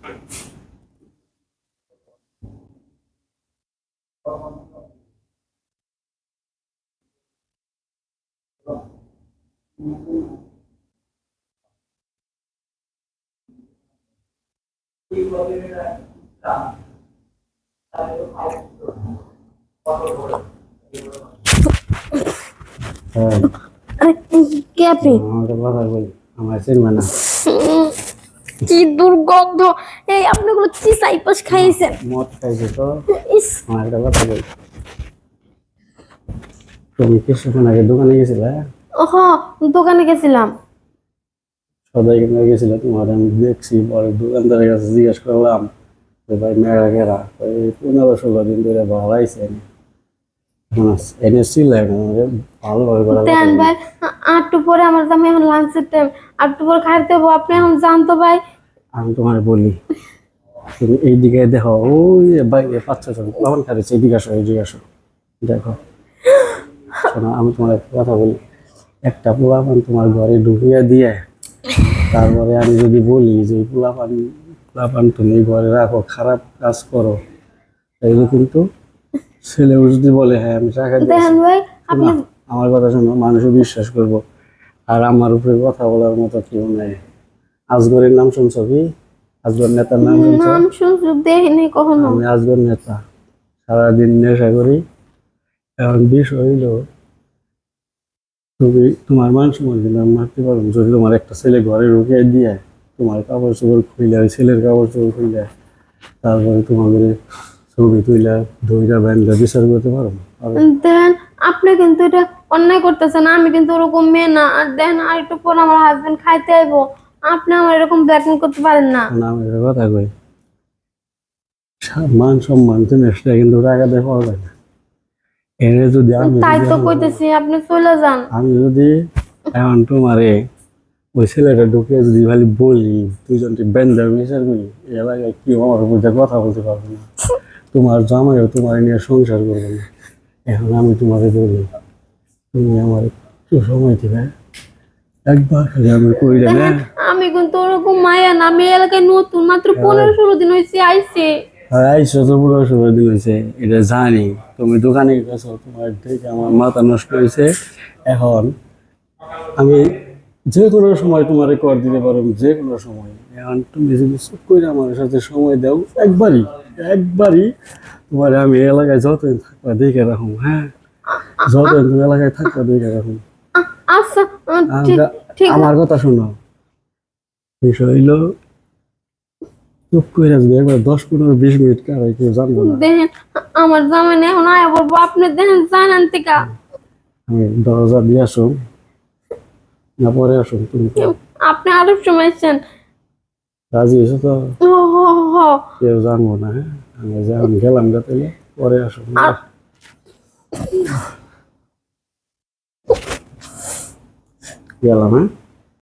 কে আপনি? কি দুর্গন্ধ! এই আপনি গুলো কি সাইপাস খাইছেন? মদ খাইছে তো। ইস, আমার একটা কথা বলি, তুমি কিছুক্ষণ আগে দোকানে গেছিলে? ওহ, দোকানে গেছিলাম। সদাই কিনে গেছিলে, তোমার আমি দেখছি। পরে দোকানদারের কাছে জিজ্ঞেস করলাম যে ভাই মেয়েরা কেরা? ওই 15-16 দিন ধরে ভাড়াইছে এনেছিল। ভালোভাবে করা দেন ভাই, একটু পরে আমার তো, আমি এখন লাঞ্চের টাইম, একটু পরে খাইতে দেবো। আপনি এখন যান তো ভাই। আমি তোমার বলি, তুমি এইদিকে দেখো, ওই বাইরে 5-6 জন লবণ খাইছে, এইদিকে আসো, এইদিকে আসো, দেখো। শোনো, আমি তোমার একটা কথা বলি, একটা পোলাপান তোমার ঘরে ঢুকিয়ে দিয়ে তারপরে আমি যদি বলি যে পোলাপান তুমি ঘরে রাখো, খারাপ কাজ করো, তাইলে কিন্তু ছেলেও যদি বলে হ্যাঁ আমি টাকা দেন দিয়েছি, ভাই, আপনি আমার কথা শোনো, মানুষও বিশ্বাস করবো। আর আমার উপরে কথা বলার মতো কেউ নাই। আজগরের নাম শুনছো কি? আজগর নেতার নাম শুনছো? নাম শুনছি, দেখিনি কখনো। আমি আজগর নেতা, সারাদিন নেশা করি। এখন বিষয় হইলো, তুমি তোমার মান সম্মান কিন্তু আমি মারতে পারবো যদি তোমার একটা ছেলে ঘরে ঢুকিয়ে দিয়ে তোমার কাপড় চোপড় খুইলে, ওই ছেলের কাপড় চোপড় খুইলে, তারপরে তোমাদের ছবি তুইলা ধইরা ব্যান্ডা বিচার করতে পারবো। দেন, আপনি কিন্তু এটা অন্যায় করতেছেন। আমি কিন্তু ওরকম মেয়ে না। আর দেন, আর একটু পর আমার হাজবেন্ড খাইতে আইবো। আপনি আমার এরকম ব্ল্যাকমেল করতে পারেন না। আমি একটা কথা কই, মান সম্মান জিনিসটা কিন্তু টাকা দিয়ে পাওয়া যায় না। এনে যদি তাই তো কইতেছি, আপনি চলে যান। আমি যদি এখন তোমারে ওই ছেলেটা ঢুকিয়ে যদি খালি বলি দুইজনটি ব্যান্ডার বিচার করি, এই এলাকায় কি আমার উপর দিয়ে কথা বলতে পারবো না। তোমার জামাইও তোমার নিয়ে সংসার করবে না। এখন আমি তোমাকে বলি, তুমি আমার একটু সময় দিবে, একবার খালি আমি কই দেন। দেখেন, আমি কিন্তু ওরকম মায়া না। আমি এই এলাকায় নতুন, মাত্র 15-16 দিন হয়েছে আইছে। আইসো তো পুরো সময় দিয়েছে, এটা জানি। তুমি দোকানে গেছো, তোমার দেখে আমার মাথা নষ্ট হয়েছে। এখন আমি যে কোনো সময় তোমারে কর দিতে পারো, যে কোনো সময়। এখন তুমি যদি চুপ করে আমার সাথে সময় দাও, একবারই তোমার আমি এলাকায় যতদিন থাকবা দেখে রাখুন। হ্যাঁ, যতদিন তুমি এলাকায় থাকবা দেখে রাখুন। আচ্ছা, ঠিক। আমার কথা শোনো, বিষয় হইলো চুপ করে আসবে, একবার 10-15-20 মিনিট কারাই কেউ জানবো না। দেখেন, আমার জামাই না এখন আয়া বলবো। আপনি দেখেন, জানান থেকে। আমি দরজা দিয়ে আসো না পরে আসো? তুমি আপনি আরব সময় আসছেন। রাজি হয়েছো তো? ও হো হো। কেউ জানবো না। হ্যাঁ, আমি যখন গেলাম যাতে পরে আসো। গেলাম, হ্যাঁ।